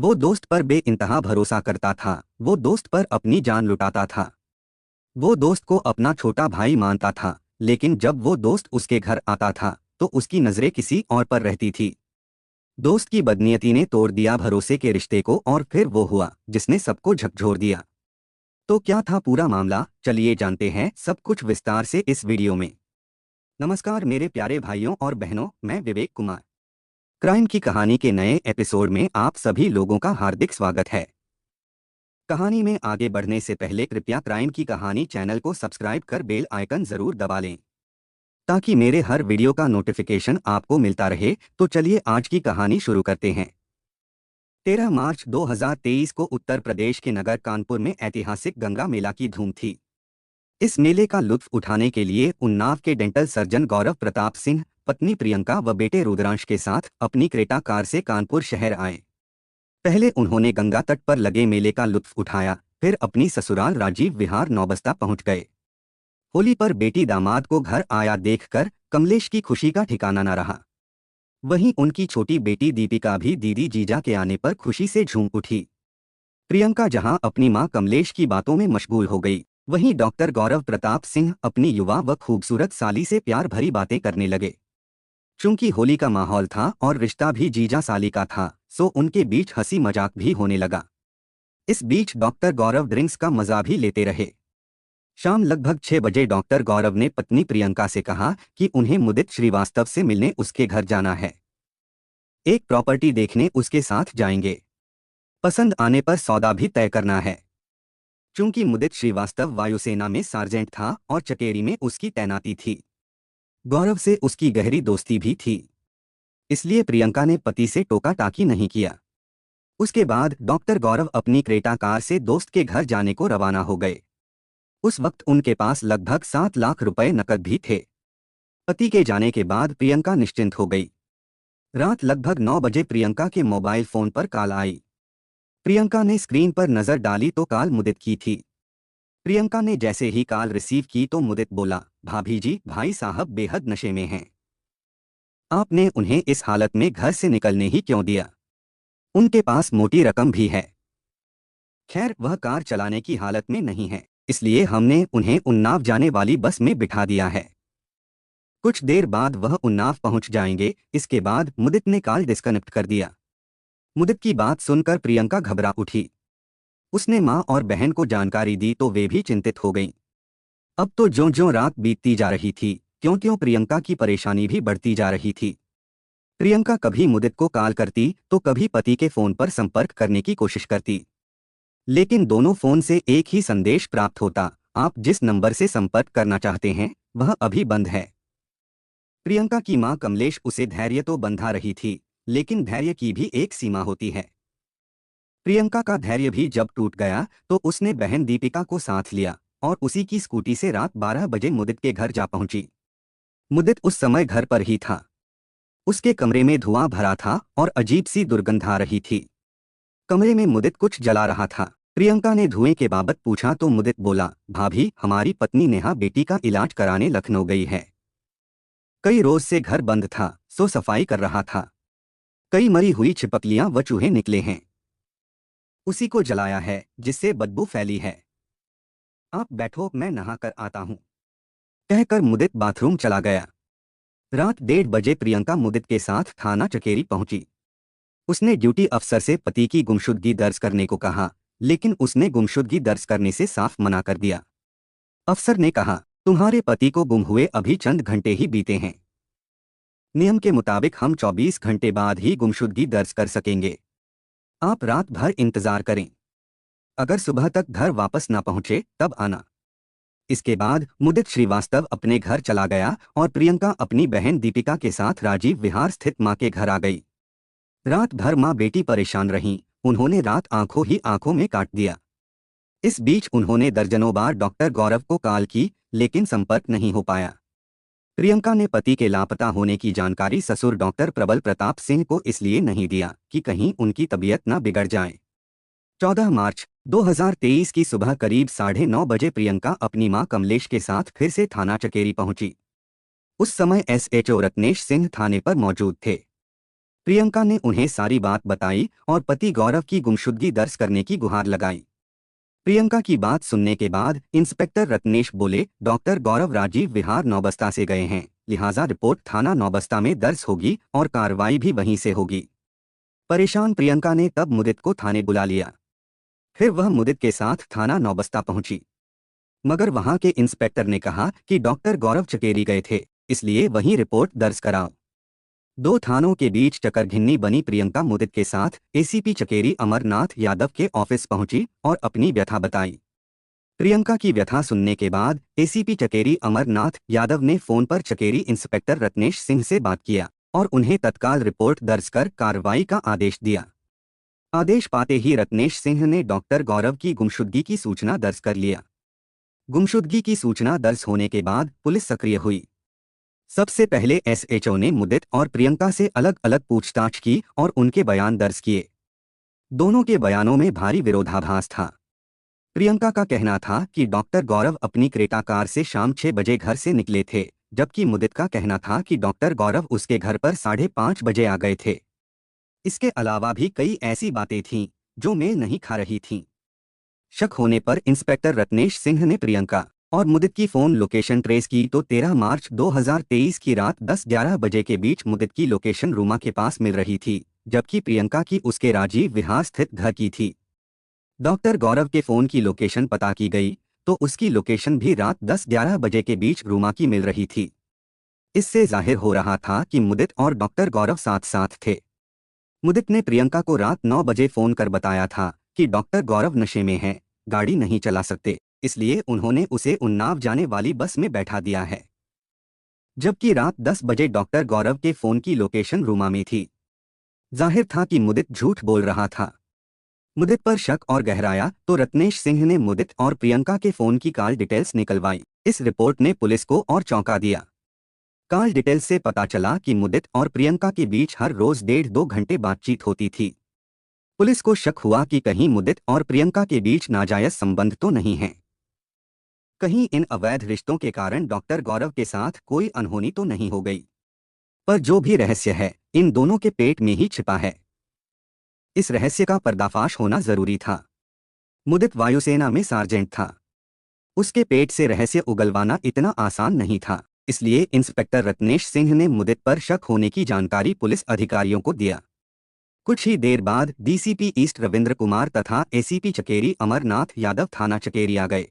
वो दोस्त पर बेइंतहा भरोसा करता था, वो दोस्त पर अपनी जान लुटाता था। वो दोस्त को अपना छोटा भाई मानता था, लेकिन जब वो दोस्त उसके घर आता था तो उसकी नज़रें किसी और पर रहती थी। दोस्त की बदनीयती ने तोड़ दिया भरोसे के रिश्ते को और फिर वो हुआ जिसने सबको झकझोर दिया। तो क्या था पूरा मामला, चलिए जानते हैं सब कुछ विस्तार से इस वीडियो में। नमस्कार मेरे प्यारे भाइयों और बहनों, मैं विवेक कुमार। क्राइम की कहानी के नए एपिसोड में आप सभी लोगों का हार्दिक स्वागत है। कहानी में आगे बढ़ने से पहले कृपया क्राइम की कहानी चैनल को सब्सक्राइब कर बेल आइकन जरूर दबा लें ताकि मेरे हर वीडियो का नोटिफिकेशन आपको मिलता रहे। तो चलिए आज की कहानी शुरू करते हैं। 13 मार्च 2023 को उत्तर प्रदेश के नगर कानपुर में ऐतिहासिक गंगा मेला की धूम थी। इस मेले का लुत्फ उठाने के लिए उन्नाव के डेंटल सर्जन गौरव प्रताप सिंह, पत्नी प्रियंका व बेटे रुद्रांश के साथ अपनी क्रेटा कार से कानपुर शहर आए। पहले उन्होंने गंगा तट पर लगे मेले का लुत्फ उठाया, फिर अपनी ससुराल राजीव विहार नौबस्ता पहुंच गए। होली पर बेटी दामाद को घर आया देखकर कमलेश की खुशी का ठिकाना न रहा। वहीं उनकी छोटी बेटी दीपिका भी दीदी जीजा के आने पर खुशी से झूम उठी। प्रियंका जहां अपनी मां कमलेश की बातों में मशगूल हो गई, वहीं डॉक्टर गौरव प्रताप सिंह अपनी युवा व खूबसूरत साली से प्यार भरी बातें करने लगे। चूंकि होली का माहौल था और रिश्ता भी जीजा साली का था, सो उनके बीच हंसी मजाक भी होने लगा। इस बीच डॉक्टर गौरव ड्रिंक्स का मजा भी लेते रहे। शाम लगभग 6 बजे डॉक्टर गौरव ने पत्नी प्रियंका से कहा कि उन्हें मुदित श्रीवास्तव से मिलने उसके घर जाना है। एक प्रॉपर्टी देखने उसके साथ जाएंगे। पसंद आने पर सौदा भी तय करना है। चूंकि मुदित श्रीवास्तव वायुसेना में सार्जेंट था और चकेरी में उसकी तैनाती थी, गौरव से उसकी गहरी दोस्ती भी थी, इसलिए प्रियंका ने पति से टोका टाकी नहीं किया। उसके बाद डॉक्टर गौरव अपनी क्रेटा कार से दोस्त के घर जाने को रवाना हो गए। उस वक्त उनके पास लगभग 7 लाख रुपए नकद भी थे। पति के जाने के बाद प्रियंका निश्चिंत हो गई। रात लगभग 9 बजे प्रियंका के मोबाइल फोन पर कॉल आई। प्रियंका ने स्क्रीन पर नजर डाली तो कॉल मुदित की थी। प्रियंका ने जैसे ही कॉल रिसीव की तो मुदित बोला, भाभी जी, भाई साहब बेहद नशे में हैं। आपने उन्हें इस हालत में घर से निकलने ही क्यों दिया? उनके पास मोटी रकम भी है। खैर, वह कार चलाने की हालत में नहीं है, इसलिए हमने उन्हें उन्नाव जाने वाली बस में बिठा दिया है। कुछ देर बाद वह उन्नाव पहुंच जाएंगे। इसके बाद मुदित ने कॉल डिस्कनेक्ट कर दिया। मुदित की बात सुनकर प्रियंका घबरा उठी। उसने मां और बहन को जानकारी दी तो वे भी चिंतित हो गईं। अब तो ज्यों-ज्यों रात बीतती जा रही थी, त्यों-त्यों प्रियंका की परेशानी भी बढ़ती जा रही थी। प्रियंका कभी मुदित को कॉल करती तो कभी पति के फोन पर संपर्क करने की कोशिश करती, लेकिन दोनों फोन से एक ही संदेश प्राप्त होता, आप जिस नंबर से संपर्क करना चाहते हैं वह अभी बंद है। प्रियंका की मां कमलेश उसे धैर्य तो बंधा रही थी, लेकिन धैर्य की भी एक सीमा होती है। प्रियंका का धैर्य भी जब टूट गया तो उसने बहन दीपिका को साथ लिया और उसी की स्कूटी से रात 12 बजे मुदित के घर जा पहुंची। मुदित उस समय घर पर ही था। उसके कमरे में धुआं भरा था और अजीब सी दुर्गंध आ रही थी। कमरे में मुदित कुछ जला रहा था। प्रियंका ने धुएं के बाबत पूछा तो मुदित बोला, भाभी, हमारी पत्नी नेहा बेटी का इलाज कराने लखनऊ गई है। कई रोज से घर बंद था, सो सफाई कर रहा था। कई मरी हुई छिपकलियां व चूहे निकले हैं। उसी को जलाया है जिससे बदबू फैली है। आप बैठो, मैं नहा कर आता हूं। कहकर मुदित बाथरूम चला गया। रात 1:30 बजे प्रियंका मुदित के साथ थाना चकेरी पहुंची। उसने ड्यूटी अफसर से पति की गुमशुदगी दर्ज करने को कहा, लेकिन उसने गुमशुदगी दर्ज करने से साफ मना कर दिया। अफसर ने कहा, तुम्हारे पति को गुम हुए अभी चंद घंटे ही बीते हैं। नियम के मुताबिक हम 24 घंटे बाद ही गुमशुदगी दर्ज कर सकेंगे। आप रात भर इंतजार करें। अगर सुबह तक घर वापस न पहुंचे तब आना। इसके बाद मुदित श्रीवास्तव अपने घर चला गया और प्रियंका अपनी बहन दीपिका के साथ राजीव विहार स्थित मां के घर आ गई। रात भर मां बेटी परेशान रहीं। उन्होंने रात आंखों ही आंखों में काट दिया। इस बीच उन्होंने दर्जनों बार डॉक्टर गौरव को कॉल की, लेकिन संपर्क नहीं हो पाया। प्रियंका ने पति के लापता होने की जानकारी ससुर डॉक्टर प्रबल प्रताप सिंह को इसलिए नहीं दिया कि कहीं उनकी तबीयत न बिगड़ जाए। 14 मार्च 2023 की सुबह करीब 9:30 बजे प्रियंका अपनी मां कमलेश के साथ फिर से थाना चकेरी पहुंची। उस समय एसएचओ रत्नेश सिंह थाने पर मौजूद थे। प्रियंका ने उन्हें सारी बात बताई और पति गौरव की गुमशुदगी दर्ज करने की गुहार लगाई। प्रियंका की बात सुनने के बाद इंस्पेक्टर रत्नेश बोले, डॉक्टर गौरव राजीव विहार नौबस्ता से गए हैं, लिहाजा रिपोर्ट थाना नौबस्ता में दर्ज होगी और कार्रवाई भी वहीं से होगी। परेशान प्रियंका ने तब मुदित को थाने बुला लिया। फिर वह मुदित के साथ थाना नौबस्ता पहुंची, मगर वहां के इंस्पेक्टर ने कहा कि डॉक्टर गौरव चकेरी गए थे, इसलिए वहीं रिपोर्ट दर्ज कराओ। दो थानों के बीच चकरघिन्नी बनी प्रियंका मुदित के साथ एसीपी चकेरी अमरनाथ यादव के ऑफिस पहुंची और अपनी व्यथा बताई। प्रियंका की व्यथा सुनने के बाद एसीपी चकेरी अमरनाथ यादव ने फोन पर चकेरी इंस्पेक्टर रत्नेश सिंह से बात किया और उन्हें तत्काल रिपोर्ट दर्ज कर कार्रवाई का आदेश दिया। आदेश पाते ही रत्नेश सिंह ने डॉक्टर गौरव की गुमशुदगी की सूचना दर्ज कर लिया। गुमशुदगी की सूचना दर्ज होने के बाद पुलिस सक्रिय हुई। सबसे पहले एसएचओ ने मुदित और प्रियंका से अलग अलग पूछताछ की और उनके बयान दर्ज किए। दोनों के बयानों में भारी विरोधाभास था। प्रियंका का कहना था कि डॉक्टर गौरव अपनी क्रेटा कार से शाम 6 बजे घर से निकले थे, जबकि मुदित का कहना था कि डॉक्टर गौरव उसके घर पर 5:30 बजे आ गए थे। इसके अलावा भी कई ऐसी बातें थीं जो मेल नहीं खा रही थीं। शक होने पर इंस्पेक्टर रत्नेश सिंह ने प्रियंका और मुदित की फोन लोकेशन ट्रेस की तो 13 मार्च 2023 की रात 10-11 बजे के बीच मुदित की लोकेशन रूमा के पास मिल रही थी, जबकि प्रियंका की उसके राजीव विहार स्थित घर की थी। डॉक्टर गौरव के फोन की लोकेशन पता की गई तो उसकी लोकेशन भी रात 10-11 बजे के बीच रूमा की मिल रही थी। इससे जाहिर हो रहा था कि मुदित और डॉक्टर गौरव साथ साथ थे। मुदित ने प्रियंका को रात 9 बजे फोन कर बताया था कि डॉक्टर गौरव नशे में हैं, गाड़ी नहीं चला सकते, इसलिए उन्होंने उसे उन्नाव जाने वाली बस में बैठा दिया है। जबकि रात 10 बजे डॉक्टर गौरव के फोन की लोकेशन रूमा में थी। जाहिर था कि मुदित झूठ बोल रहा था। मुदित पर शक और गहराया तो रत्नेश सिंह ने मुदित और प्रियंका के फोन की कॉल डिटेल्स निकलवाई। इस रिपोर्ट ने पुलिस को और चौंका दिया। कॉल डिटेल्स से पता चला कि मुदित और प्रियंका के बीच हर रोज 1.5-2 घंटे बातचीत होती थी। पुलिस को शक हुआ कि कहीं मुदित और प्रियंका के बीच नाजायज संबंध तो नहीं है, कहीं इन अवैध रिश्तों के कारण डॉक्टर गौरव के साथ कोई अनहोनी तो नहीं हो गई। पर जो भी रहस्य है, इन दोनों के पेट में ही छिपा है। इस रहस्य का पर्दाफाश होना जरूरी था। मुदित वायुसेना में सार्जेंट था। उसके पेट से रहस्य उगलवाना इतना आसान नहीं था, इसलिए इंस्पेक्टर रत्नेश सिंह ने मुदित पर शक होने की जानकारी पुलिस अधिकारियों को दिया। कुछ ही देर बाद डीसीपी ईस्ट रविंद्र कुमार तथा एसीपी चकेरी अमरनाथ यादव थाना चकेरी आ गए।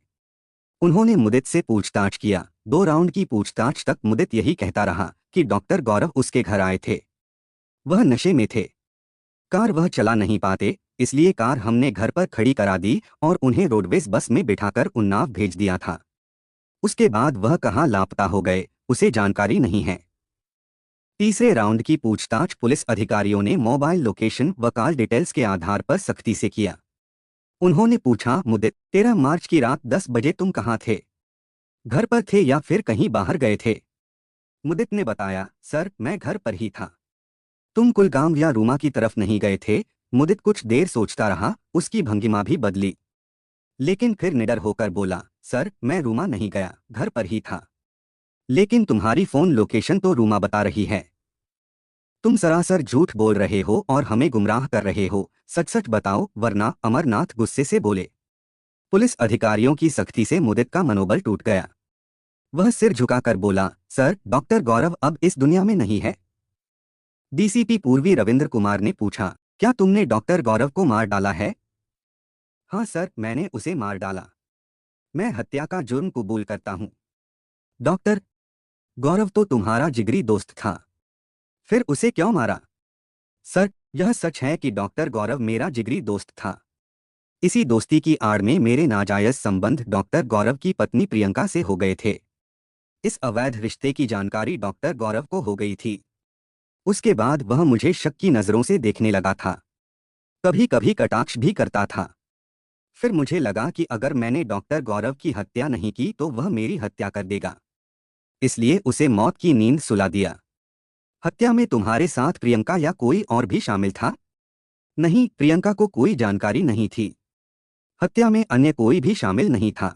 उन्होंने मुदित से पूछताछ किया। 2 राउंड की पूछताछ तक मुदित यही कहता रहा कि डॉक्टर गौरव उसके घर आए थे, वह नशे में थे, कार वह चला नहीं पाते, इसलिए कार हमने घर पर खड़ी करा दी और उन्हें रोडवेज बस में बिठाकर उन्नाव भेज दिया था। उसके बाद वह कहाँ लापता हो गए, उसे जानकारी नहीं है। तीसरे राउंड की पूछताछ पुलिस अधिकारियों ने मोबाइल लोकेशन व कॉल डिटेल्स के आधार पर सख्ती से किया। उन्होंने पूछा, मुदित, 13 मार्च की रात 10 बजे तुम कहाँ थे? घर पर थे या फिर कहीं बाहर गए थे? मुदित ने बताया, सर, मैं घर पर ही था। तुम कुलगाम या रूमा की तरफ नहीं गए थे? मुदित कुछ देर सोचता रहा, उसकी भंगिमा भी बदली, लेकिन फिर निडर होकर बोला, सर, मैं रूमा नहीं गया, घर पर ही था। लेकिन तुम्हारी फोन लोकेशन तो रूमा बता रही है। तुम सरासर झूठ बोल रहे हो और हमें गुमराह कर रहे हो, सच सच बताओ वरना। अमरनाथ गुस्से से बोले। पुलिस अधिकारियों की सख्ती से मुदित का मनोबल टूट गया। वह सिर झुकाकर बोला, सर, डॉक्टर गौरव अब इस दुनिया में नहीं है। डीसीपी पूर्वी रविंद्र कुमार ने पूछा, क्या तुमने डॉक्टर गौरव को मार डाला है? हाँ सर, मैंने उसे मार डाला। मैं हत्या का जुर्म कबूल करता हूँ। डॉक्टर गौरव तो तुम्हारा जिगरी दोस्त था, फिर उसे क्यों मारा? सर, यह सच है कि डॉक्टर गौरव मेरा जिगरी दोस्त था। इसी दोस्ती की आड़ में मेरे नाजायज संबंध डॉक्टर गौरव की पत्नी प्रियंका से हो गए थे। इस अवैध रिश्ते की जानकारी डॉक्टर गौरव को हो गई थी। उसके बाद वह मुझे शक की नजरों से देखने लगा था, कभी कभी कटाक्ष भी करता था। फिर मुझे लगा कि अगर मैंने डॉक्टर गौरव की हत्या नहीं की तो वह मेरी हत्या कर देगा, इसलिए उसे मौत की नींद सुला दिया। हत्या में तुम्हारे साथ प्रियंका या कोई और भी शामिल था? नहीं, प्रियंका को कोई जानकारी नहीं थी। हत्या में अन्य कोई भी शामिल नहीं था।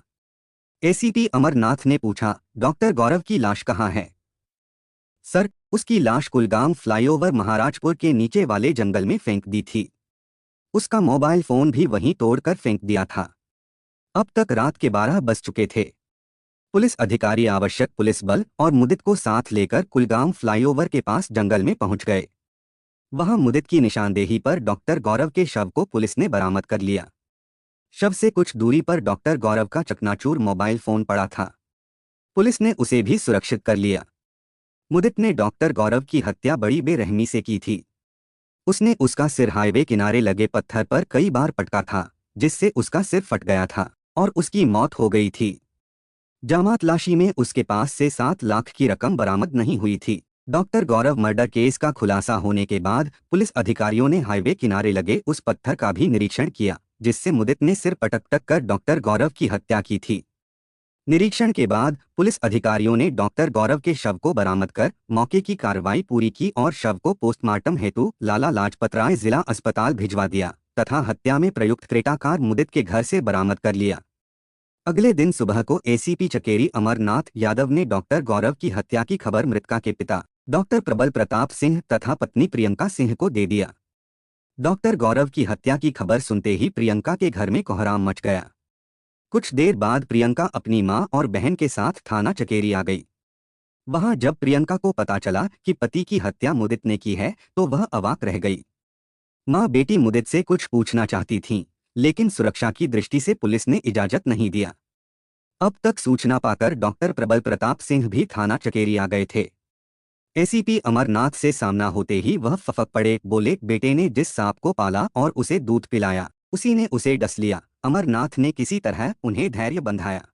एसीपी अमरनाथ ने पूछा, डॉक्टर गौरव की लाश कहाँ है? सर, उसकी लाश कुलगाम फ्लाईओवर महाराजपुर के नीचे वाले जंगल में फेंक दी थी। उसका मोबाइल फोन भी वहीं तोड़कर फेंक दिया था। अब तक रात के 12 बज चुके थे। पुलिस अधिकारी आवश्यक पुलिस बल और मुदित को साथ लेकर कुलगाम फ्लाईओवर के पास जंगल में पहुंच गए। वहां मुदित की निशानदेही पर डॉक्टर गौरव के शव को पुलिस ने बरामद कर लिया। शव से कुछ दूरी पर डॉक्टर गौरव का चकनाचूर मोबाइल फोन पड़ा था। पुलिस ने उसे भी सुरक्षित कर लिया। मुदित ने डॉक्टर गौरव की हत्या बड़ी बेरहमी से की थी। उसने उसका सिर हाईवे किनारे लगे पत्थर पर कई बार पटका था, जिससे उसका सिर फट गया था और उसकी मौत हो गई थी। जामा तलाशी में उसके पास से 7 लाख की रकम बरामद नहीं हुई थी। डॉक्टर गौरव मर्डर केस का खुलासा होने के बाद पुलिस अधिकारियों ने हाईवे किनारे लगे उस पत्थर का भी निरीक्षण किया, जिससे मुदित ने सिर पटक कर डॉक्टर गौरव की हत्या की थी। निरीक्षण के बाद पुलिस अधिकारियों ने डॉक्टर गौरव के शव को बरामद कर मौके की कार्रवाई पूरी की और शव को पोस्टमार्टम हेतु लाला लाजपत राय जिला अस्पताल भिजवा दिया तथा हत्या में प्रयुक्त क्रेटाकार मुदित के घर से बरामद कर लिया। अगले दिन सुबह को एसीपी चकेरी अमरनाथ यादव ने डॉक्टर गौरव की हत्या की खबर मृतका के पिता डॉक्टर प्रबल प्रताप सिंह तथा पत्नी प्रियंका सिंह को दे दिया। डॉक्टर गौरव की हत्या की खबर सुनते ही प्रियंका के घर में कोहराम मच गया। कुछ देर बाद प्रियंका अपनी मां और बहन के साथ थाना चकेरी आ गई। वहां जब प्रियंका को पता चला कि पति की हत्या मुदित ने की है तो वह अवाक रह गई। मां बेटी मुदित से कुछ पूछना चाहती थीं, लेकिन सुरक्षा की दृष्टि से पुलिस ने इजाजत नहीं दिया। अब तक सूचना पाकर डॉक्टर प्रबल प्रताप सिंह भी थाना चकेरी आ गए थे। एसीपी अमरनाथ से सामना होते ही वह फफक पड़े, बोले, बेटे ने जिस सांप को पाला और उसे दूध पिलाया उसी ने उसे डस लिया। अमरनाथ ने किसी तरह उन्हें धैर्य बंधाया।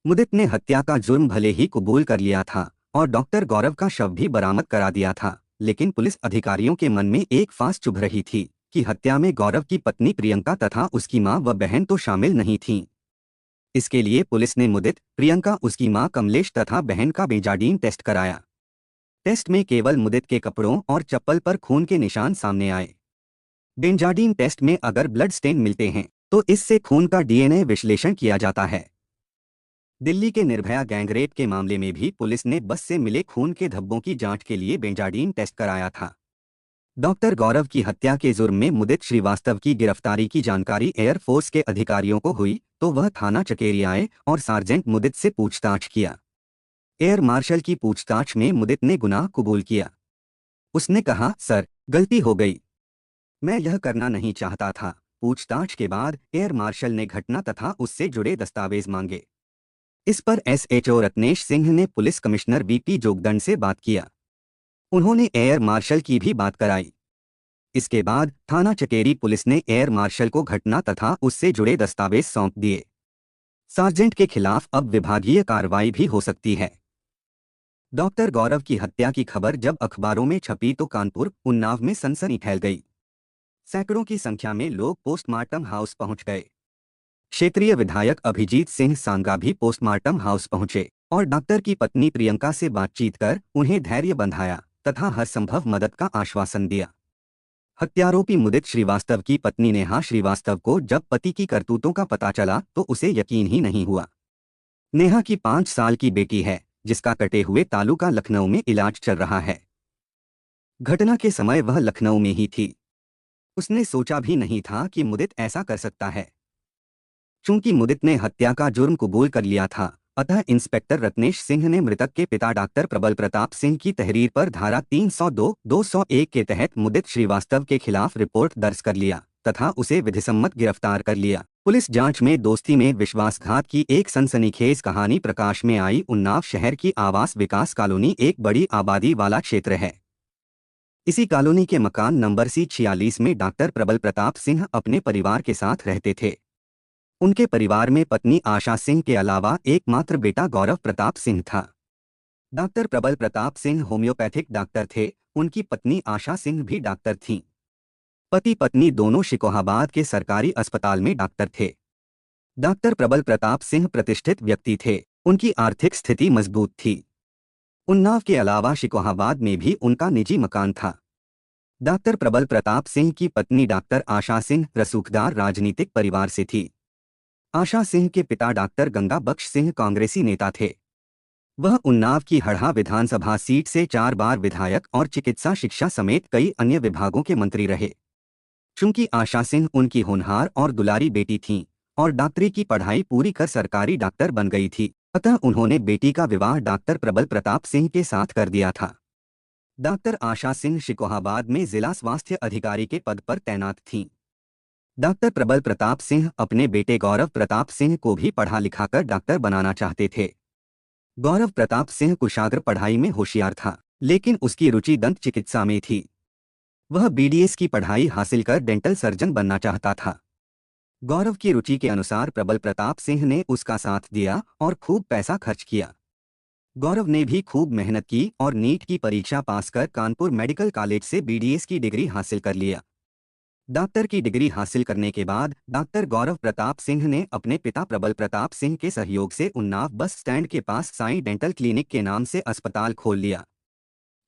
मुदित ने हत्या का जुर्म भले ही कबूल कर लिया था और डॉक्टर गौरव का शव भी बरामद करा दिया था, लेकिन पुलिस अधिकारियों के मन में एक फांस चुभ रही थी कि हत्या में गौरव की पत्नी प्रियंका तथा उसकी मां व बहन तो शामिल नहीं थीं। इसके लिए पुलिस ने मुदित, प्रियंका, उसकी मां कमलेश तथा बहन का बेंजाडीन टेस्ट कराया। टेस्ट में केवल मुदित के कपड़ों और चप्पल पर खून के निशान सामने आए। बेंजाडीन टेस्ट में अगर ब्लड स्टेन मिलते हैं तो इससे खून का डीएनए विश्लेषण किया जाता है। दिल्ली के निर्भया गैंगरेप के मामले में भी पुलिस ने बस से मिले खून के धब्बों की जांच के लिए बेंजाडीन टेस्ट कराया था। डॉक्टर गौरव की हत्या के जुर्म में मुदित श्रीवास्तव की गिरफ्तारी की जानकारी एयरफोर्स के अधिकारियों को हुई तो वह थाना चकेरी आए और सार्जेंट मुदित से पूछताछ किया। एयर मार्शल की पूछताछ में मुदित ने गुनाह कबूल किया। उसने कहा, सर, गलती हो गई, मैं यह करना नहीं चाहता था। पूछताछ के बाद एयर मार्शल ने घटना तथा उससे जुड़े दस्तावेज मांगे। इस पर एसएचओ रत्नेश सिंह ने पुलिस कमिश्नर बीपी जोगदंड से बात किया। उन्होंने एयर मार्शल की भी बात कराई। इसके बाद थाना चकेरी पुलिस ने एयर मार्शल को घटना तथा उससे जुड़े दस्तावेज सौंप दिए। सार्जेंट के खिलाफ अब विभागीय कार्रवाई भी हो सकती है। डॉक्टर गौरव की हत्या की खबर जब अखबारों में छपी तो कानपुर, उन्नाव में सनसनी फैल गई। सैकड़ों की संख्या में लोग पोस्टमार्टम हाउस पहुंच गए। क्षेत्रीय विधायक अभिजीत सिंह सांगा भी पोस्टमार्टम हाउस पहुंचे और डॉक्टर की पत्नी प्रियंका से बातचीत कर उन्हें धैर्य बंधाया तथा हर संभव मदद का आश्वासन दिया। हत्यारोपी मुदित श्रीवास्तव की पत्नी नेहा श्रीवास्तव को जब पति की करतूतों का पता चला तो उसे यकीन ही नहीं हुआ। नेहा की 5 साल की बेटी है जिसका कटे हुए तालू का लखनऊ में इलाज चल रहा है। घटना के समय वह लखनऊ में ही थी। उसने सोचा भी नहीं था कि मुदित ऐसा कर सकता है। चूंकि मुदित ने हत्या का जुर्म कबूल कर लिया था, अतः इंस्पेक्टर रत्नेश सिंह ने मृतक के पिता डॉक्टर प्रबल प्रताप सिंह की तहरीर पर धारा 302, 201 के तहत मुदित श्रीवास्तव के खिलाफ रिपोर्ट दर्ज कर लिया तथा उसे विधिसम्मत गिरफ्तार कर लिया। पुलिस जांच में दोस्ती में विश्वासघात की एक सनसनीखेज कहानी प्रकाश में आई। उन्नाव शहर की आवास विकास कॉलोनी एक बड़ी आबादी वाला क्षेत्र है। इसी कॉलोनी के मकान नंबर C46 में डॉक्टर प्रबल प्रताप सिंह अपने परिवार के साथ रहते थे। उनके परिवार में पत्नी आशा सिंह के अलावा एकमात्र बेटा गौरव प्रताप सिंह था। डॉक्टर प्रबल प्रताप सिंह होम्योपैथिक डॉक्टर थे। उनकी पत्नी आशा सिंह भी डॉक्टर थीं। पति पत्नी दोनों शिकोहाबाद के सरकारी अस्पताल में डॉक्टर थे। डॉक्टर प्रबल प्रताप सिंह प्रतिष्ठित व्यक्ति थे। उनकी आर्थिक स्थिति मजबूत थी। उन्नाव के अलावा शिकोहाबाद में भी उनका निजी मकान था। डॉक्टर प्रबल प्रताप सिंह की पत्नी डॉक्टर आशा सिंह रसूखदार राजनीतिक परिवार से थी। आशा सिंह के पिता डॉक्टर गंगा बख्श सिंह कांग्रेसी नेता थे। वह उन्नाव की हड़हा विधानसभा सीट से 4 बार विधायक और चिकित्सा शिक्षा समेत कई अन्य विभागों के मंत्री रहे। चूंकि आशा सिंह उनकी होनहार और दुलारी बेटी थीं और डॉक्टरी की पढ़ाई पूरी कर सरकारी डॉक्टर बन गई थी, अतः उन्होंने बेटी का विवाह डॉक्टर प्रबल प्रताप सिंह के साथ कर दिया था। डॉक्टर आशा सिंह शिकोहाबाद में जिला स्वास्थ्य अधिकारी के पद पर तैनात थीं। डॉक्टर प्रबल प्रताप सिंह अपने बेटे गौरव प्रताप सिंह को भी पढ़ा लिखाकर डॉक्टर बनाना चाहते थे। गौरव प्रताप सिंह कुशाग्र पढ़ाई में होशियार था, लेकिन उसकी रुचि दंत चिकित्सा में थी। वह बीडीएस की पढ़ाई हासिल कर डेंटल सर्जन बनना चाहता था। गौरव की रुचि के अनुसार प्रबल प्रताप सिंह ने उसका साथ दिया और खूब पैसा खर्च किया। गौरव ने भी खूब मेहनत की और नीट की परीक्षा पास कर कानपुर मेडिकल कॉलेज से बीडीएस की डिग्री हासिल कर लिया। डॉक्टर की डिग्री हासिल करने के बाद डॉक्टर गौरव प्रताप सिंह ने अपने पिता प्रबल प्रताप सिंह के सहयोग से उन्नाव बस स्टैंड के पास साईं डेंटल क्लिनिक के नाम से अस्पताल खोल लिया।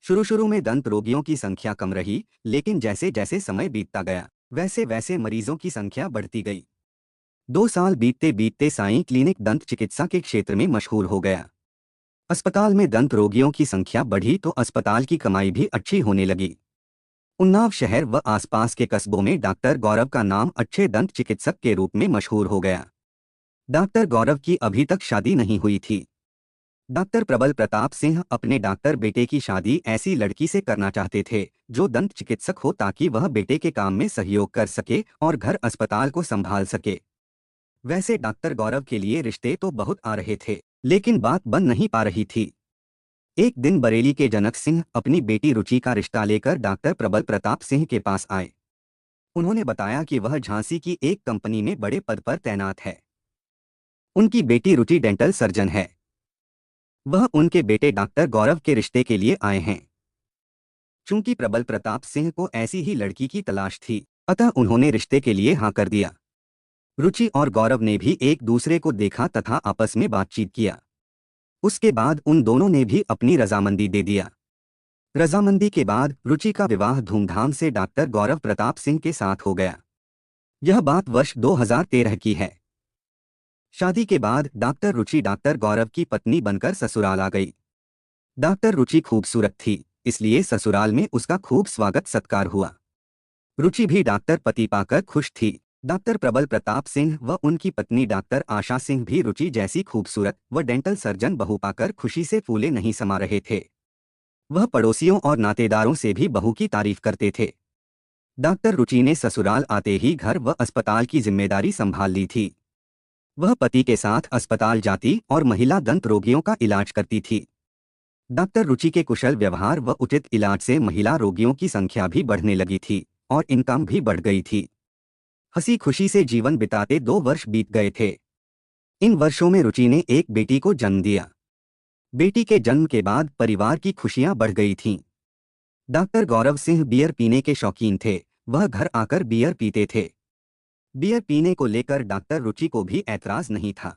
शुरू में दंत रोगियों की संख्या कम रही, लेकिन जैसे जैसे समय बीतता गया वैसे वैसे मरीजों की संख्या बढ़ती गई। 2 साल बीतते बीतते साईं क्लिनिक दंत चिकित्सा के क्षेत्र में मशहूर हो गया। अस्पताल में दंत रोगियों की संख्या बढ़ी तो अस्पताल की कमाई भी अच्छी होने लगी। उन्नाव शहर व आसपास के कस्बों में डॉक्टर गौरव का नाम अच्छे दंत चिकित्सक के रूप में मशहूर हो गया। डॉक्टर गौरव की अभी तक शादी नहीं हुई थी। डॉक्टर प्रबल प्रताप सिंह अपने डॉक्टर बेटे की शादी ऐसी लड़की से करना चाहते थे जो दंत चिकित्सक हो, ताकि वह बेटे के काम में सहयोग कर सके और घर अस्पताल को संभाल सके। वैसे डॉक्टर गौरव के लिए रिश्ते तो बहुत आ रहे थे, लेकिन बात बन नहीं पा रही थी। एक दिन बरेली के जनक सिंह अपनी बेटी रुचि का रिश्ता लेकर डॉक्टर प्रबल प्रताप सिंह के पास आए। उन्होंने बताया कि वह झांसी की एक कंपनी में बड़े पद पर तैनात है। उनकी बेटी रुचि डेंटल सर्जन है। वह उनके बेटे डॉक्टर गौरव के रिश्ते के लिए आए हैं। चूंकि प्रबल प्रताप सिंह को ऐसी ही लड़की की तलाश थी, अतः उन्होंने रिश्ते के लिए हाँ कर दिया। रुचि और गौरव ने भी एक दूसरे को देखा तथा आपस में बातचीत किया। उसके बाद उन दोनों ने भी अपनी रजामंदी दे दिया। रजामंदी के बाद रुचि का विवाह धूमधाम से डॉक्टर गौरव प्रताप सिंह के साथ हो गया। यह बात वर्ष 2013 की है। शादी के बाद डॉक्टर रुचि डॉक्टर गौरव की पत्नी बनकर ससुराल आ गई। डॉक्टर रुचि खूबसूरत थी, इसलिए ससुराल में उसका खूब स्वागत सत्कार हुआ। रुचि भी डॉक्टर पति पाकर खुश थी। डॉक्टर प्रबल प्रताप सिंह व उनकी पत्नी डॉक्टर आशा सिंह भी रुचि जैसी खूबसूरत व डेंटल सर्जन बहू पाकर खुशी से फूले नहीं समा रहे थे। वह पड़ोसियों और नातेदारों से भी बहू की तारीफ करते थे। डॉक्टर रुचि ने ससुराल आते ही घर व अस्पताल की जिम्मेदारी संभाल ली थी। वह पति के साथ अस्पताल जाती और महिला दंत रोगियों का इलाज करती थी। डॉक्टर रुचि के कुशल व्यवहार व उचित इलाज से महिला रोगियों की संख्या भी बढ़ने लगी थी और इनकम भी बढ़ गई थी। हंसी खुशी से जीवन बिताते 2 वर्ष बीत गए थे। इन वर्षों में रुचि ने एक बेटी को जन्म दिया। बेटी के जन्म के बाद परिवार की खुशियां बढ़ गई थीं। डॉक्टर गौरव सिंह बियर पीने के शौकीन थे। वह घर आकर बियर पीते थे। बियर पीने को लेकर डॉक्टर रुचि को भी ऐतराज नहीं था,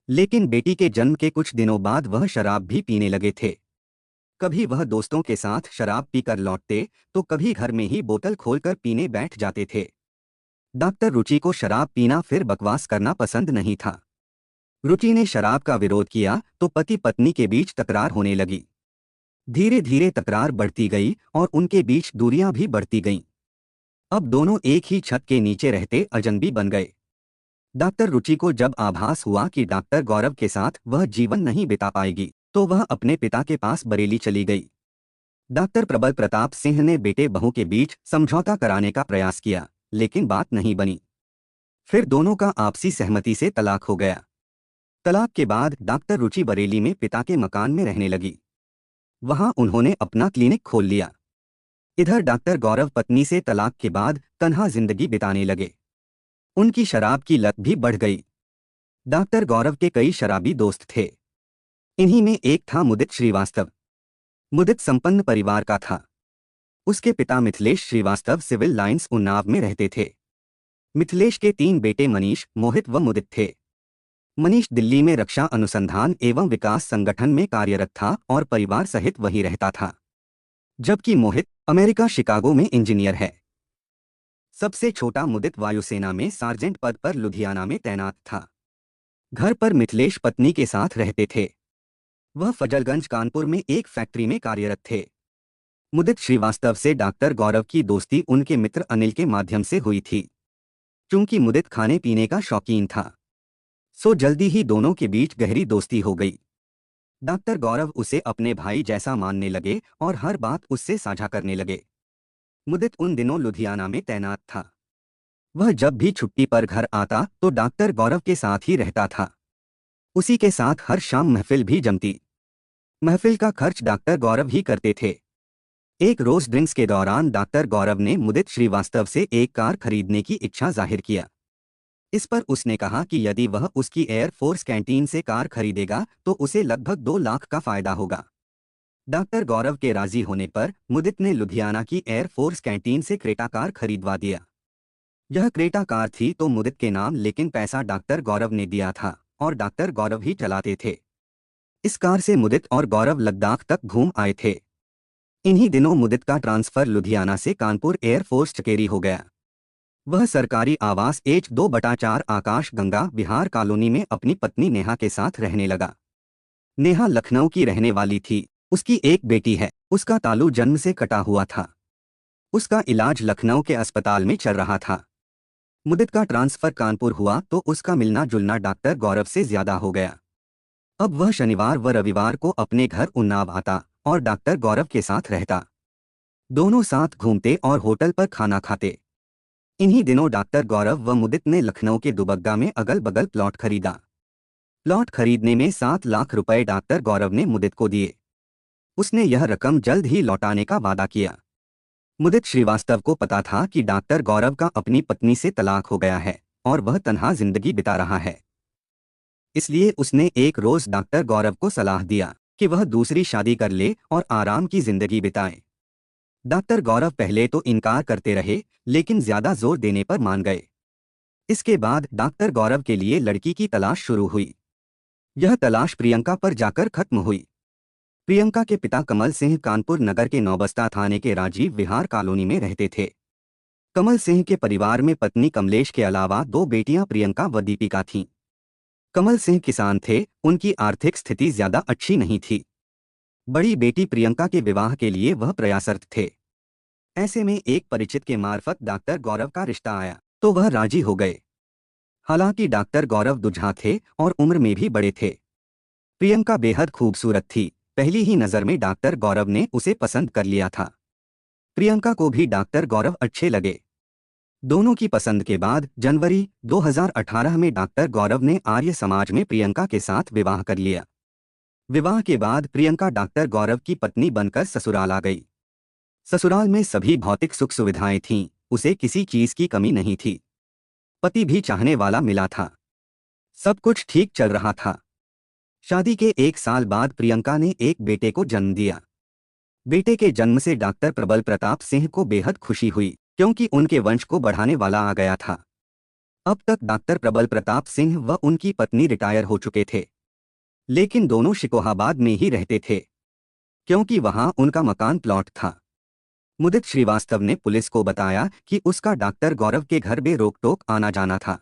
लेकिन बेटी के जन्म के कुछ दिनों बाद वह शराब भी पीने लगे थे। कभी वह दोस्तों के साथ शराब पीकर लौटते तो कभी घर में ही बोतल खोलकर पीने बैठ जाते थे। डॉक्टर रुचि को शराब पीना फिर बकवास करना पसंद नहीं था। रुचि ने शराब का विरोध किया तो पति पत्नी के बीच तकरार होने लगी। धीरे धीरे तकरार बढ़ती गई और उनके बीच दूरियां भी बढ़ती गईं। अब दोनों एक ही छत के नीचे रहते अजनबी बन गए। डॉक्टर रुचि को जब आभास हुआ कि डॉक्टर गौरव के साथ वह जीवन नहीं बिता पाएगी, तो वह अपने पिता के पास बरेली चली गई। डॉक्टर प्रबल प्रताप सिंह ने बेटे बहू के बीच समझौता कराने का प्रयास किया, लेकिन बात नहीं बनी। फिर दोनों का आपसी सहमति से तलाक हो गया। तलाक के बाद डॉक्टर रुचि बरेली में पिता के मकान में रहने लगी। वहां उन्होंने अपना क्लिनिक खोल लिया। इधर डॉक्टर गौरव पत्नी से तलाक के बाद तन्हा जिंदगी बिताने लगे। उनकी शराब की लत भी बढ़ गई। डॉक्टर गौरव के कई शराबी दोस्त थे। इन्हीं में एक था मुदित श्रीवास्तव। मुदित संपन्न परिवार का था। उसके पिता मिथिलेश श्रीवास्तव सिविल लाइंस उन्नाव में रहते थे। मिथिलेश के 3 बेटे मनीष, मोहित व मुदित थे। मनीष दिल्ली में रक्षा अनुसंधान एवं विकास संगठन में कार्यरत था और परिवार सहित वहीं रहता था, जबकि मोहित अमेरिका शिकागो में इंजीनियर है। सबसे छोटा मुदित वायुसेना में सार्जेंट पद पर लुधियाना में तैनात था। घर पर मिथिलेश पत्नी के साथ रहते थे। वह फजलगंज कानपुर में एक फैक्ट्री में कार्यरत थे। मुदित श्रीवास्तव से डॉक्टर गौरव की दोस्ती उनके मित्र अनिल के माध्यम से हुई थी। चूंकि मुदित खाने पीने का शौकीन था, सो जल्दी ही दोनों के बीच गहरी दोस्ती हो गई। डॉक्टर गौरव उसे अपने भाई जैसा मानने लगे और हर बात उससे साझा करने लगे। मुदित उन दिनों लुधियाना में तैनात था। वह जब भी छुट्टी पर घर आता तो डॉक्टर गौरव के साथ ही रहता था। उसी के साथ हर शाम महफिल भी जमती। महफिल का खर्च डॉक्टर गौरव ही करते थे। एक रोज ड्रिंक्स के दौरान डॉक्टर गौरव ने मुदित श्रीवास्तव से एक कार खरीदने की इच्छा जाहिर किया। इस पर उसने कहा कि यदि वह उसकी एयरफोर्स कैंटीन से कार खरीदेगा तो उसे लगभग 2 लाख का फायदा होगा। डॉक्टर गौरव के राजी होने पर मुदित ने लुधियाना की एयरफोर्स कैंटीन से क्रेटा कार खरीदवा दिया। यह क्रेटा कार थी तो मुदित के नाम, लेकिन पैसा डॉक्टर गौरव ने दिया था और डॉक्टर गौरव ही चलाते थे। इस कार से मुदित और गौरव लद्दाख तक घूम आए थे। इन्हीं दिनों मुदित का ट्रांसफर लुधियाना से कानपुर एयरफोर्स चकेरी हो गया। वह सरकारी आवास H2/4 आकाश गंगा विहार कॉलोनी में अपनी पत्नी नेहा के साथ रहने लगा। नेहा लखनऊ की रहने वाली थी। उसकी एक बेटी है। उसका तालु जन्म से कटा हुआ था। उसका इलाज लखनऊ के अस्पताल में चल रहा था। मुदित का ट्रांसफर कानपुर हुआ तो उसका मिलना जुलना डॉक्टर गौरव से ज्यादा हो गया। अब वह शनिवार व रविवार को अपने घर उन्नाव आता और डॉक्टर गौरव के साथ रहता। दोनों साथ घूमते और होटल पर खाना खाते। इन्हीं दिनों डॉक्टर गौरव व मुदित ने लखनऊ के दुबग्गा में अगल बगल प्लॉट खरीदा। प्लॉट खरीदने में 7 लाख रुपए डॉक्टर गौरव ने मुदित को दिए। उसने यह रकम जल्द ही लौटाने का वादा किया। मुदित श्रीवास्तव को पता था कि डॉक्टर गौरव का अपनी पत्नी से तलाक हो गया है और वह तन्हा जिंदगी बिता रहा है। इसलिए उसने एक रोज डॉक्टर गौरव को सलाह दिया कि वह दूसरी शादी कर ले और आराम की जिंदगी बिताए। डॉक्टर गौरव पहले तो इनकार करते रहे, लेकिन ज्यादा जोर देने पर मान गए। इसके बाद डॉक्टर गौरव के लिए लड़की की तलाश शुरू हुई। यह तलाश प्रियंका पर जाकर खत्म हुई। प्रियंका के पिता कमल सिंह कानपुर नगर के नौबस्ता थाने के राजीव विहार कॉलोनी में रहते थे। कमल सिंह के परिवार में पत्नी कमलेश के अलावा 2 बेटियां प्रियंका व दीपिका थीं। कमल सिंह किसान थे। उनकी आर्थिक स्थिति ज्यादा अच्छी नहीं थी। बड़ी बेटी प्रियंका के विवाह के लिए वह प्रयासरत थे। ऐसे में एक परिचित के मार्फत डॉक्टर गौरव का रिश्ता आया तो वह राजी हो गए। हालांकि डॉक्टर गौरव दुल्हा थे और उम्र में भी बड़े थे। प्रियंका बेहद खूबसूरत थी। पहली ही नजर में डॉक्टर गौरव ने उसे पसंद कर लिया था। प्रियंका को भी डॉक्टर गौरव अच्छे लगे। दोनों की पसंद के बाद जनवरी 2018 में डॉक्टर गौरव ने आर्य समाज में प्रियंका के साथ विवाह कर लिया। विवाह के बाद प्रियंका डॉक्टर गौरव की पत्नी बनकर ससुराल आ गई। ससुराल में सभी भौतिक सुख सुविधाएं थीं। उसे किसी चीज की कमी नहीं थी। पति भी चाहने वाला मिला था। सब कुछ ठीक चल रहा था। शादी के 1 साल बाद प्रियंका ने एक बेटे को जन्म दिया। बेटे के जन्म से डॉक्टर प्रबल प्रताप सिंह को बेहद खुशी हुई, क्योंकि उनके वंश को बढ़ाने वाला आ गया था। अब तक डॉक्टर प्रबल प्रताप सिंह व उनकी पत्नी रिटायर हो चुके थे, लेकिन दोनों शिकोहाबाद में ही रहते थे, क्योंकि वहां उनका मकान प्लॉट था। मुदित श्रीवास्तव ने पुलिस को बताया कि उसका डॉक्टर गौरव के घर बेरोक-टोक आना जाना था।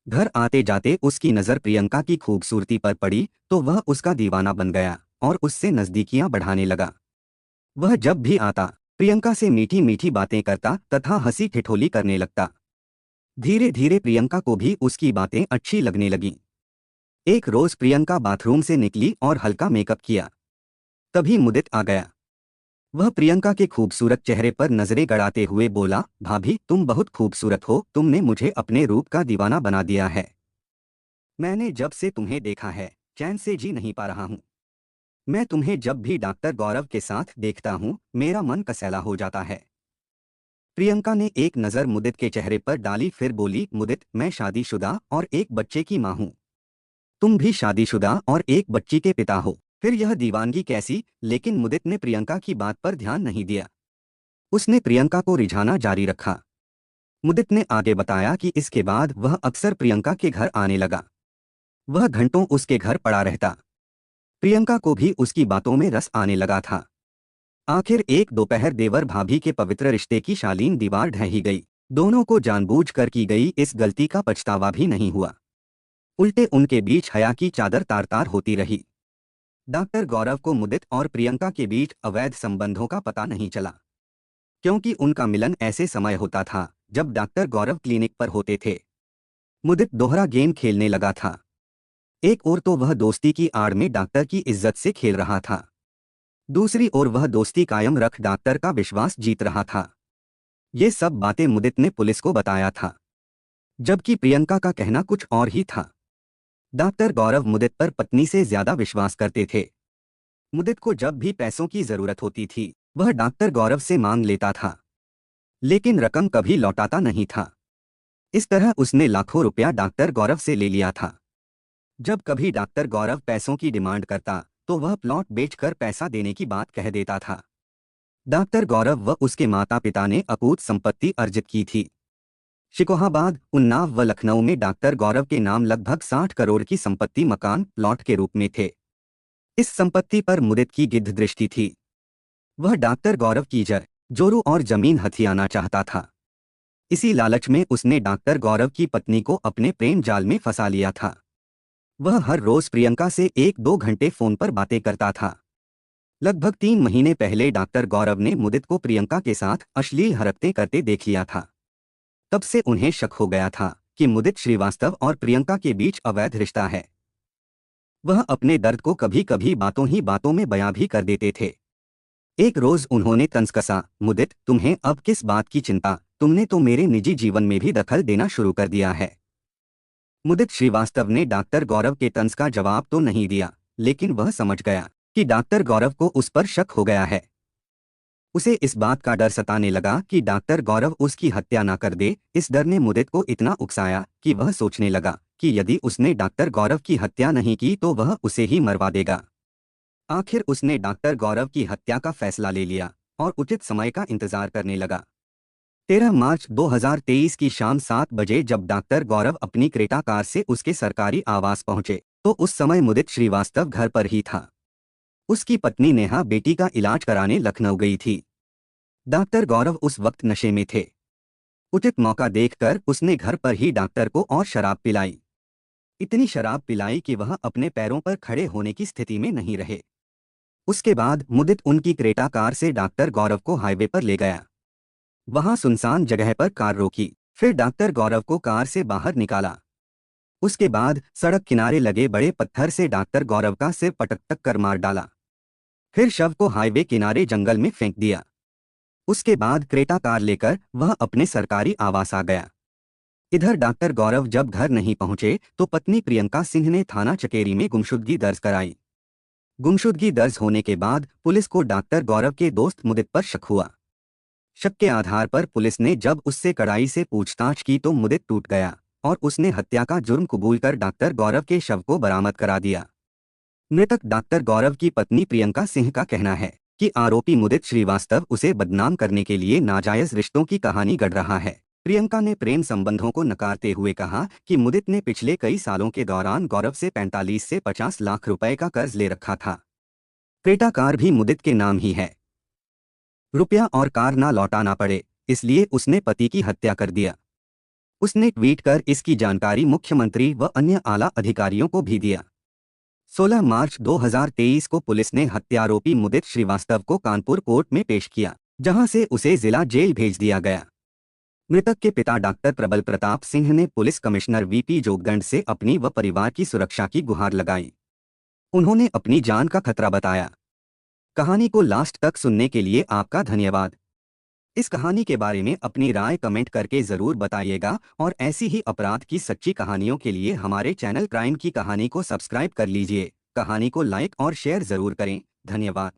घर आते जाते उसकी नज़र प्रियंका की खूबसूरती पर पड़ी तो वह उसका दीवाना बन गया और उससे नज़दीकियां बढ़ाने लगा। वह जब भी आता प्रियंका से मीठी मीठी बातें करता तथा हंसी ठिठोली करने लगता। धीरे धीरे प्रियंका को भी उसकी बातें अच्छी लगने लगीं। एक रोज प्रियंका बाथरूम से निकली और हल्का मेकअप किया। तभी मुदित आ गया। वह प्रियंका के खूबसूरत चेहरे पर नजरें गड़ाते हुए बोला, भाभी तुम बहुत खूबसूरत हो। तुमने मुझे अपने रूप का दीवाना बना दिया है। मैंने जब से तुम्हें देखा है चैन से जी नहीं पा रहा हूँ। मैं तुम्हें जब भी डॉक्टर गौरव के साथ देखता हूँ मेरा मन कसैला हो जाता है। प्रियंका ने एक नज़र मुदित के चेहरे पर डाली, फिर बोली, मुदित मैं शादीशुदा और एक बच्चे की माँ हूँ। तुम भी शादीशुदा और एक बच्ची के पिता हो, फिर यह दीवानगी कैसी? लेकिन मुदित ने प्रियंका की बात पर ध्यान नहीं दिया। उसने प्रियंका को रिझाना जारी रखा। मुदित ने आगे बताया कि इसके बाद वह अक्सर प्रियंका के घर आने लगा। वह घंटों उसके घर पड़ा रहता। प्रियंका को भी उसकी बातों में रस आने लगा था। आखिर एक दोपहर देवर भाभी के पवित्र रिश्ते की शालीन दीवार ढह ही गई। दोनों को जानबूझकर की गई इस गलती का पछतावा भी नहीं हुआ। उल्टे उनके बीच हया की चादर तार तार होती रही। डॉक्टर गौरव को मुदित और प्रियंका के बीच अवैध संबंधों का पता नहीं चला, क्योंकि उनका मिलन ऐसे समय होता था जब डॉक्टर गौरव क्लिनिक पर होते थे। मुदित दोहरा गेम खेलने लगा था। एक ओर तो वह दोस्ती की आड़ में डॉक्टर की इज्जत से खेल रहा था, दूसरी ओर वह दोस्ती कायम रख डॉक्टर का विश्वास जीत रहा था। ये सब बातें मुदित ने पुलिस को बताया था, जबकि प्रियंका का कहना कुछ और ही था। डॉक्टर गौरव मुदित पर पत्नी से ज्यादा विश्वास करते थे। मुदित को जब भी पैसों की जरूरत होती थी, वह डॉक्टर गौरव से मांग लेता था, लेकिन रकम कभी लौटाता नहीं था। इस तरह उसने लाखों रुपया डॉक्टर गौरव से ले लिया था। जब कभी डॉक्टर गौरव पैसों की डिमांड करता, तो वह प्लॉट बेचकर पैसा देने की बात कह देता था। डॉक्टर गौरव व उसके माता पिता ने अकूत संपत्ति अर्जित की थी। शिकोहाबाद, उन्नाव व लखनऊ में डॉक्टर गौरव के नाम लगभग 60 करोड़ की संपत्ति मकान प्लॉट के रूप में थे। इस संपत्ति पर मुदित की गिद्ध दृष्टि थी। वह डॉक्टर गौरव की जोरू और जमीन हथियाना चाहता था। इसी लालच में उसने डॉक्टर गौरव की पत्नी को अपने प्रेम जाल में फंसा लिया था। वह हर रोज प्रियंका से 1-2 घंटे फोन पर बातें करता था। लगभग 3 महीने पहले डॉक्टर गौरव ने मुदित को प्रियंका के साथ अश्लील हरकतें करते देख लिया था। तब से उन्हें शक हो गया था कि मुदित श्रीवास्तव और प्रियंका के बीच अवैध रिश्ता है। वह अपने दर्द को कभी कभी बातों ही बातों में बयां भी कर देते थे। एक रोज उन्होंने तंज कसा, मुदित, तुम्हें अब किस बात की चिंता? तुमने तो मेरे निजी जीवन में भी दखल देना शुरू कर दिया है। मुदित श्रीवास्तव ने डॉक्टर गौरव के तंज का जवाब तो नहीं दिया, लेकिन वह समझ गया कि डॉक्टर गौरव को उस पर शक हो गया है। उसे इस बात का डर सताने लगा कि डॉक्टर गौरव उसकी हत्या ना कर दे। इस डर ने मुदित को इतना उकसाया कि वह सोचने लगा कि यदि उसने डॉक्टर गौरव की हत्या नहीं की तो वह उसे ही मरवा देगा। आखिर उसने डॉक्टर गौरव की हत्या का फैसला ले लिया और उचित समय का इंतजार करने लगा। 13 मार्च 2023 की शाम 7 बजे जब डॉक्टर गौरव अपनी क्रेटा कार से उसके सरकारी आवास पहुंचे, तो उस समय मुदित श्रीवास्तव घर पर ही था। उसकी पत्नी नेहा बेटी का इलाज कराने लखनऊ गई थी। डॉक्टर गौरव उस वक्त नशे में थे। उचित मौका देखकर उसने घर पर ही डॉक्टर को और शराब पिलाई। इतनी शराब पिलाई कि वह अपने पैरों पर खड़े होने की स्थिति में नहीं रहे। उसके बाद मुदित उनकी क्रेटा कार से डॉक्टर गौरव को हाईवे पर ले गया। वहां सुनसान जगह पर कार रोकी, फिर डॉक्टर गौरव को कार से बाहर निकाला। उसके बाद सड़क किनारे लगे बड़े पत्थर से डॉक्टर गौरव का सिर पटक कर मार डाला। फिर शव को हाईवे किनारे जंगल में फेंक दिया। उसके बाद क्रेटा कार लेकर वह अपने सरकारी आवास आ गया। इधर डॉक्टर गौरव जब घर नहीं पहुंचे तो पत्नी प्रियंका सिंह ने थाना चकेरी में गुमशुदगी दर्ज कराई। गुमशुदगी दर्ज होने के बाद पुलिस को डॉक्टर गौरव के दोस्त मुदित पर शक हुआ। शक के आधार पर पुलिस ने जब उससे कड़ाई से पूछताछ की तो मुदित टूट गया और उसने हत्या का जुर्म कबूल कर डॉक्टर गौरव के शव को बरामद करा दिया। मृतक डॉक्टर गौरव की पत्नी प्रियंका सिंह का कहना है कि आरोपी मुदित श्रीवास्तव उसे बदनाम करने के लिए नाजायज रिश्तों की कहानी गढ़ रहा है। प्रियंका ने प्रेम संबंधों को नकारते हुए कहा कि मुदित ने पिछले कई सालों के दौरान गौरव से 45 से 50 लाख रुपए का कर्ज ले रखा था। क्रेटा कार भी मुदित के नाम ही है। रुपया और कार ना लौटाना पड़े, इसलिए उसने पति की हत्या कर दिया। उसने ट्वीट कर इसकी जानकारी मुख्यमंत्री व अन्य आला अधिकारियों को भी दिया। 16 मार्च 2023 को पुलिस ने हत्यारोपी मुदित श्रीवास्तव को कानपुर कोर्ट में पेश किया, जहां से उसे जिला जेल भेज दिया गया। मृतक के पिता डॉक्टर प्रबल प्रताप सिंह ने पुलिस कमिश्नर वीपी जोगदंड से अपनी व परिवार की सुरक्षा की गुहार लगाई। उन्होंने अपनी जान का खतरा बताया। कहानी को लास्ट तक सुनने के लिए आपका धन्यवाद। इस कहानी के बारे में अपनी राय कमेंट करके जरूर बताइएगा और ऐसी ही अपराध की सच्ची कहानियों के लिए हमारे चैनल क्राइम की कहानी को सब्सक्राइब कर लीजिए। कहानी को लाइक और शेयर जरूर करें। धन्यवाद।